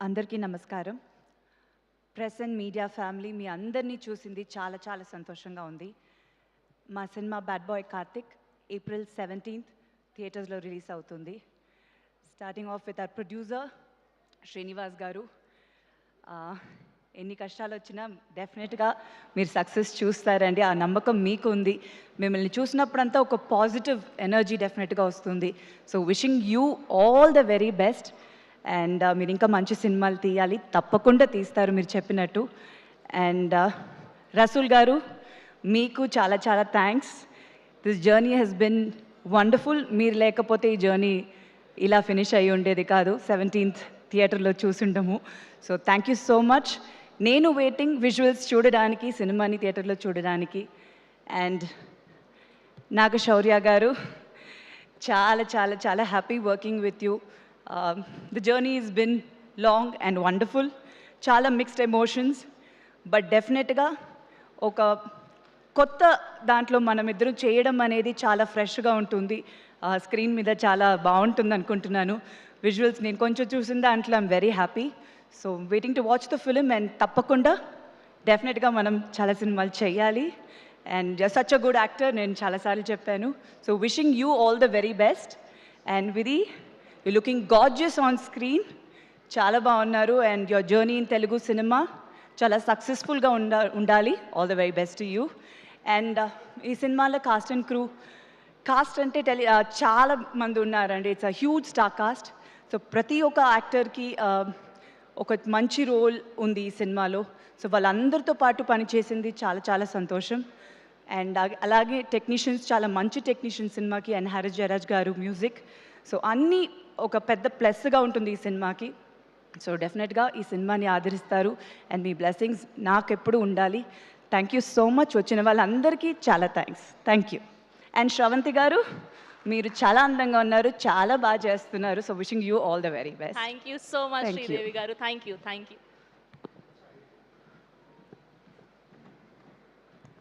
అందరికీ నమస్కారం. Press and media family, మీ అందరినీ చూసింది చాలా చాలా సంతోషంగా ఉంది. మా cinema bad boy Karthik April 17th థియేటర్స్లో రిలీజ్ అవుతుంది. Starting of with our producer Srinivas గారు. ఎన్ని కష్టాలు వచ్చినా డెఫినెట్గా మీరు సక్సెస్ చూస్తారండి, ఆ నమ్మకం మీకు ఉంది. మిమ్మల్ని చూసినప్పుడంతా ఒక పాజిటివ్ ఎనర్జీ డెఫినెట్గా వస్తుంది. So wishing you all the very best. And మీరు ఇంకా మంచి సినిమాలు తీయాలి, తప్పకుండా తీస్తారు మీరు చెప్పినట్టు. అండ్ రసూల్ గారు, మీకు చాలా చాలా thanks. This journey has been wonderful. మీరు లేకపోతే ఈ జర్నీ ఇలా ఫినిష్ అయ్యి ఉండేది కాదు. 17th థియేటర్లో చూసుంటాము. So thank you so much. నేను వెయిటింగ్ విజువల్స్ చూడడానికి, సినిమాని థియేటర్లో చూడడానికి. అండ్ నాగశౌర్య గారు, చాలా చాలా చాలా happy working with you. The journey has been long and wonderful. చాలా మిక్స్డ్ ఎమోషన్స్, బట్ డెఫినెట్గా ఒక కొత్త దాంట్లో మనం ఇద్దరు చేయడం అనేది చాలా ఫ్రెష్గా ఉంటుంది. స్క్రీన్ మీద చాలా బాగుంటుంది అనుకుంటున్నాను. విజువల్స్ నేను కొంచెం చూసిన దాంట్లో I'm very happy. So waiting to watch the film. And తప్పకుండా డెఫినెట్గా మనం చాలా సినిమాలు చేయాలి. And such a good actor, నేను చాలాసార్లు చెప్పాను. So wishing you all the very best. And Vidhi, you looking gorgeous on screen, చాలా బాగున్నారు. And your journey in Telugu cinema చాలా సక్సెస్ఫుల్గా ఉండాలి. All the very best to you. And ఈ సినిమాలో కాస్ట్ అండ్ క్రూ, కాస్ట్ అంటే చాలా మంది ఉన్నారండి. It's a huge star cast. So ప్రతి ఒక్క యాక్టర్కి ఒక మంచి రోల్ ఉంది ఈ సినిమాలో. సో వాళ్ళందరితో పాటు పనిచేసింది చాలా చాలా సంతోషం. అండ్ అలాగే టెక్నీషియన్స్, చాలా మంచి టెక్నీషియన్స్ సినిమాకి. అండ్ హారిస్ జయరాజ్ గారు మ్యూజిక్. సో అన్నీ ఒక పెద్ద ప్లస్గా ఉంటుంది ఈ సినిమాకి. సో డెఫినెట్గా ఈ సినిమాని ఆదరిస్తారు. అండ్ మీ బ్లెస్సింగ్స్ నాకెప్పుడు ఉండాలి. Thank you so much. వచ్చిన వాళ్ళందరికీ చాలా thanks. Thank you. And Sravanthi garu, మీరు చాలా అందంగా ఉన్నారు, చాలా బాగా చేస్తున్నారు. So wishing you all the very best. Thank you so much Sridevi garu. Thank you.